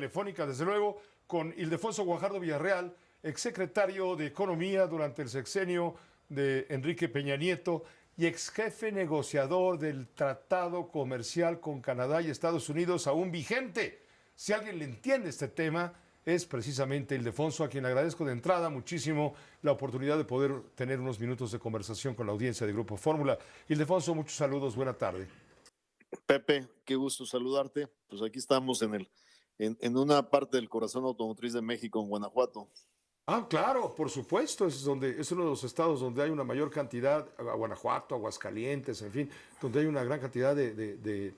telefónica, desde luego, con Ildefonso Guajardo Villarreal, exsecretario de Economía durante el sexenio de Enrique Peña Nieto y ex jefe negociador del Tratado Comercial con Canadá y Estados Unidos aún vigente. Si alguien le entiende este tema, es precisamente Ildefonso, a quien agradezco de entrada muchísimo la oportunidad de poder tener unos minutos de conversación con la audiencia de Grupo Fórmula. Ildefonso, muchos saludos, buena tarde. Pepe, qué gusto saludarte. Pues aquí estamos en una parte del corazón automotriz de México, en Guanajuato. Ah, claro, por supuesto, es uno de los estados donde hay una mayor cantidad, a Guanajuato, Aguascalientes, en fin, donde hay una gran cantidad de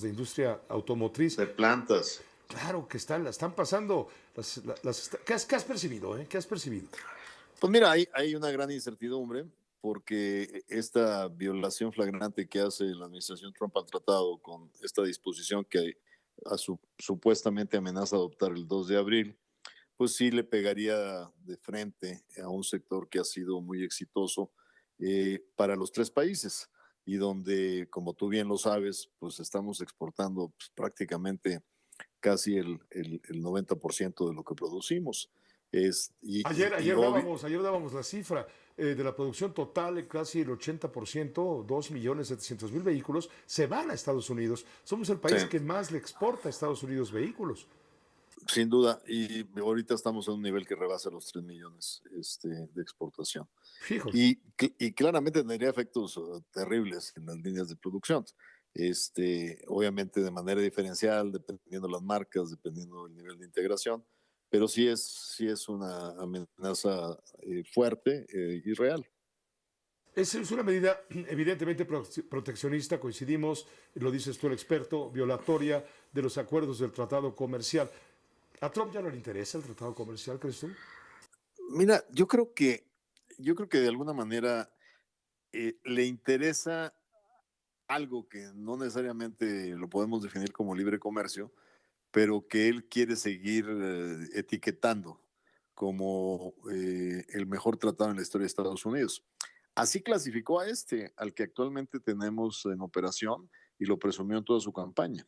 industria automotriz. De plantas. Claro que la están pasando. ¿Qué has percibido? ¿Qué has percibido? Pues mira, hay una gran incertidumbre porque esta violación flagrante que hace la administración Trump al tratado con esta disposición que supuestamente amenaza adoptar el 2 de abril, pues sí le pegaría de frente a un sector que ha sido muy exitoso para los tres países y donde, como tú bien lo sabes, pues estamos exportando pues, prácticamente casi el 90% de lo que producimos. Ayer dábamos la cifra de la producción total, casi el 80%, 2.700.000 vehículos, se van a Estados Unidos. Somos el país sí, que más le exporta a Estados Unidos vehículos. sin duda, y ahorita estamos en un nivel que rebasa los 3 millones de exportación. Fíjole. Y claramente tendría efectos terribles en las líneas de producción. Obviamente de manera diferencial, dependiendo de las marcas, dependiendo del nivel de integración, pero sí es una amenaza fuerte y real. Es una medida evidentemente proteccionista, coincidimos, lo dices tú el experto, violatoria de los acuerdos del tratado comercial. ¿A Trump ya no le interesa el tratado comercial, crees tú? Mira, yo creo que de alguna manera le interesa algo que no necesariamente lo podemos definir como libre comercio, pero que él quiere seguir etiquetando como el mejor tratado en la historia de Estados Unidos. Así clasificó a al que actualmente tenemos en operación y lo presumió en toda su campaña.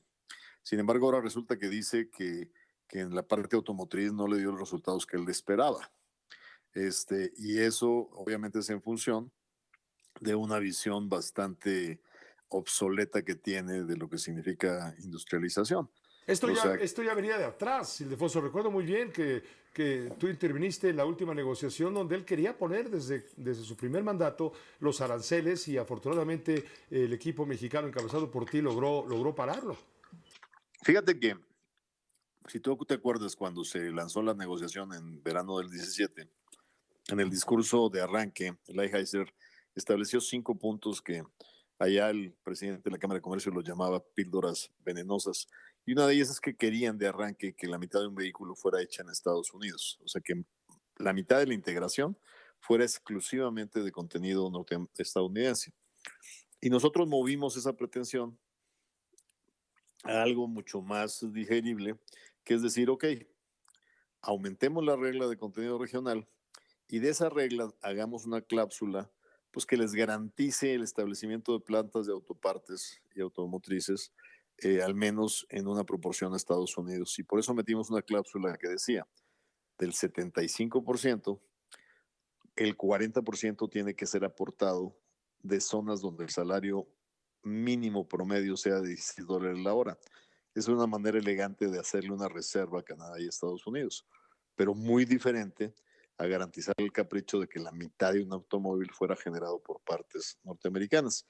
Sin embargo, ahora resulta que dice que en la parte automotriz no le dio los resultados que él esperaba. Y eso obviamente es en función de una visión bastante obsoleta que tiene de lo que significa industrialización. Esto O ya, sea, esto ya venía de atrás, Ildefonso. Recuerdo muy bien que tú interviniste en la última negociación donde él quería poner desde su primer mandato los aranceles y afortunadamente el equipo mexicano encabezado por ti logró pararlo. fíjate que si tú te acuerdas cuando se lanzó la negociación en verano del 17, en el discurso de arranque, Lighthizer estableció 5 puntos que allá el presidente de la Cámara de Comercio los llamaba píldoras venenosas. Y una de ellas es que querían de arranque que la mitad de un vehículo fuera hecha en Estados Unidos. O sea, que la mitad de la integración fuera exclusivamente de contenido estadounidense. Y nosotros movimos esa pretensión a algo mucho más digerible, que es decir, ok, aumentemos la regla de contenido regional y de esa regla hagamos una cláusula pues que les garantice el establecimiento de plantas de autopartes y automotrices, al menos en una proporción a Estados Unidos. Y por eso metimos una cláusula que decía, del 75%, el 40% tiene que ser aportado de zonas donde el salario mínimo promedio sea de $16 la hora. Es una manera elegante de hacerle una reserva a Canadá y Estados Unidos, pero muy diferente a garantizar el capricho de que la mitad de un automóvil fuera generado por partes norteamericanas.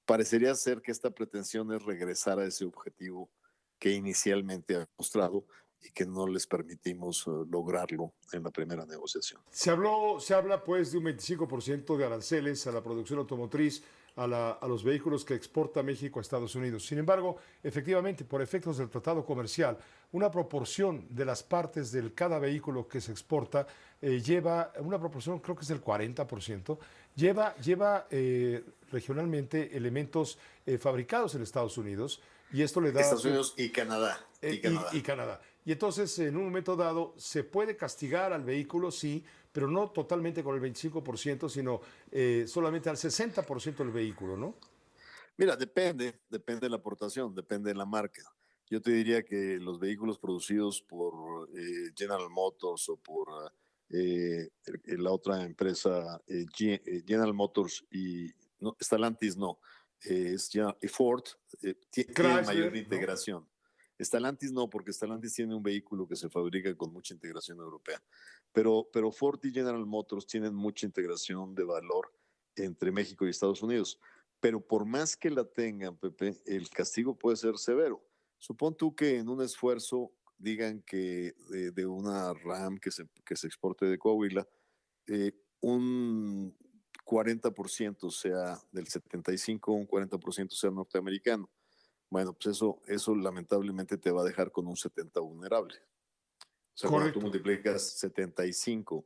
Parecería ser que esta pretensión es regresar a ese objetivo que inicialmente ha mostrado y que no les permitimos lograrlo en la primera negociación. Se habla pues de un 25% de aranceles a la producción automotriz, a los vehículos que exporta México a Estados Unidos. Sin embargo, efectivamente, por efectos del tratado comercial, una proporción de las partes de cada vehículo que se exporta lleva, una proporción creo que es del 40%, lleva regionalmente elementos fabricados en Estados Unidos y esto le da Estados Unidos y Canadá. y Canadá. Y entonces, en un momento dado, se puede castigar al vehículo, sí, pero no totalmente con el 25%, sino solamente al 60% del vehículo, ¿no? Mira, depende de la aportación, depende de la marca. Yo te diría que los vehículos producidos por General Motors o por la otra empresa, General Motors y no, Stellantis no, y Ford, tienen mayor Chrysler, ¿no? integración. Stellantis no, porque Stellantis tiene un vehículo que se fabrica con mucha integración europea. Pero Ford y General Motors tienen mucha integración de valor entre México y Estados Unidos. Pero por más que la tengan, Pepe, el castigo puede ser severo. Supón tú que en un esfuerzo digan que de una RAM que se exporte de Coahuila, un 40% sea del 75, un 40% sea norteamericano. Bueno, pues eso lamentablemente te va a dejar con un 70 vulnerable. O sea, cuando tú Correcto. multiplicas 75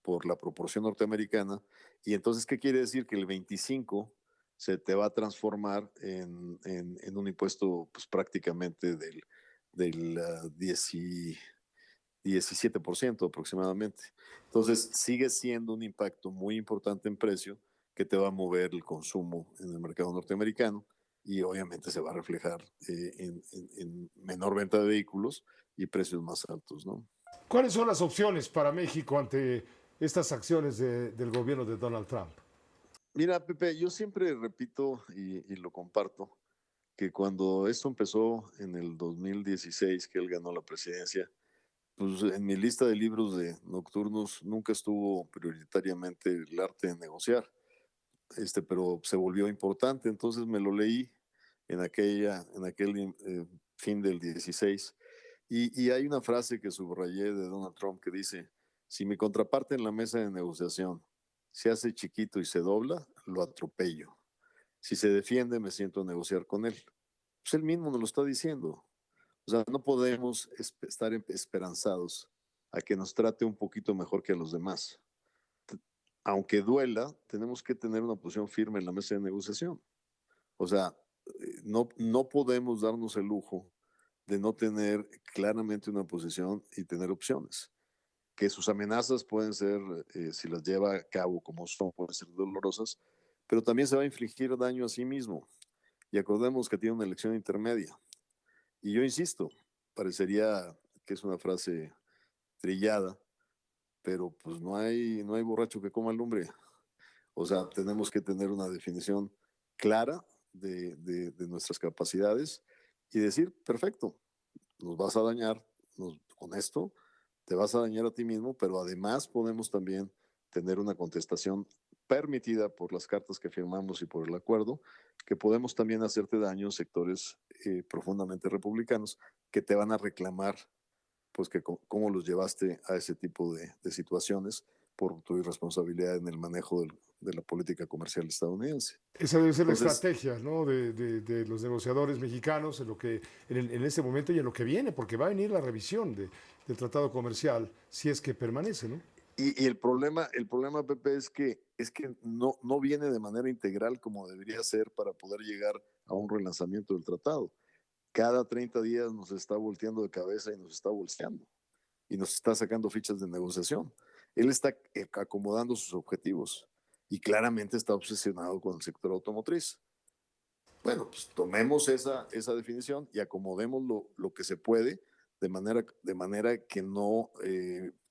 por la proporción norteamericana, y entonces, ¿qué quiere decir? Que el 25 se te va a transformar en un impuesto pues, prácticamente del 17% aproximadamente. Entonces, sigue siendo un impacto muy importante en precio que te va a mover el consumo en el mercado norteamericano y obviamente se va a reflejar en menor venta de vehículos y precios más altos, ¿no? ¿Cuáles son las opciones para México ante estas acciones del gobierno de Donald Trump? Mira, Pepe, yo siempre repito y lo comparto, que cuando esto empezó en el 2016, que él ganó la presidencia, pues en mi lista de libros de nocturnos nunca estuvo prioritariamente el arte de negociar, pero se volvió importante, entonces me lo leí en aquel fin del 16. Y hay una frase que subrayé de Donald Trump que dice, si mi contraparte en la mesa de negociación se hace chiquito y se dobla, lo atropello. Si se defiende, me siento a negociar con él. Pues él mismo nos lo está diciendo. O sea, no podemos estar esperanzados a que nos trate un poquito mejor que a los demás. Aunque duela, tenemos que tener una posición firme en la mesa de negociación. O sea, no podemos darnos el lujo de no tener claramente una posición y tener opciones. Que sus amenazas pueden ser, si las lleva a cabo como son, pueden ser dolorosas, pero también se va a infligir daño a sí mismo. Y acordemos que tiene una elección intermedia. Y yo insisto, parecería que es una frase trillada, pero pues no hay borracho que coma lumbre. O sea, tenemos que tener una definición clara de nuestras capacidades y decir, perfecto, nos vas a dañar con esto, te vas a dañar a ti mismo, pero además podemos también tener una contestación permitida por las cartas que firmamos y por el acuerdo, que podemos también hacerte daño en sectores profundamente republicanos que te van a reclamar pues que cómo los llevaste a ese tipo de situaciones por tu irresponsabilidad en el manejo de la política comercial estadounidense. Esa debe ser Entonces, la estrategia, ¿no? de los negociadores mexicanos en este momento y en lo que viene, porque va a venir la revisión del tratado comercial si es que permanece, ¿no? y el problema, Pepe, es que no viene de manera integral como debería ser para poder llegar a un relanzamiento del tratado. Cada 30 días nos está volteando de cabeza y nos está bolseando y nos está sacando fichas de negociación. Él está acomodando sus objetivos y claramente está obsesionado con el sector automotriz. Bueno, pues tomemos esa definición y acomodemos lo que se puede de manera que no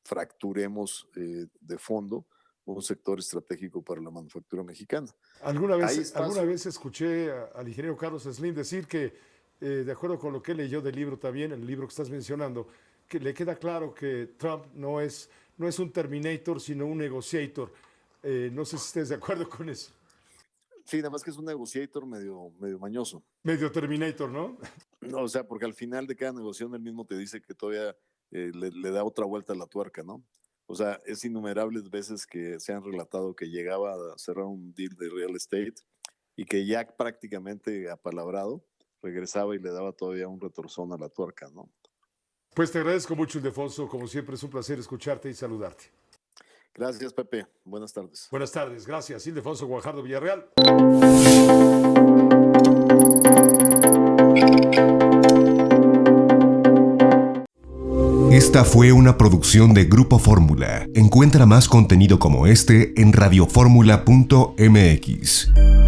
fracturemos de fondo un sector estratégico para la manufactura mexicana. Alguna Hay vez escuché al ingeniero Carlos Slim decir que, de acuerdo con lo que leyó del libro también, el libro que estás mencionando, que le queda claro que Trump no es un Terminator, sino un negotiator. No sé si estés de acuerdo con eso. Sí, nada más que es un negotiator medio mañoso. Medio Terminator, ¿no? No, o sea, porque al final de cada negociación él mismo te dice que todavía le da otra vuelta a la tuerca, ¿no? O sea, es innumerables veces que se han relatado que llegaba a cerrar un deal de real estate y que ya prácticamente apalabrado regresaba y le daba todavía un retorzón a la tuerca, ¿no? Pues te agradezco mucho, Ildefonso. Como siempre, es un placer escucharte y saludarte. Gracias, Pepe. Buenas tardes. Buenas tardes. Gracias. Ildefonso Guajardo Villarreal. Esta fue una producción de Grupo Fórmula. Encuentra más contenido como este en radioformula.mx.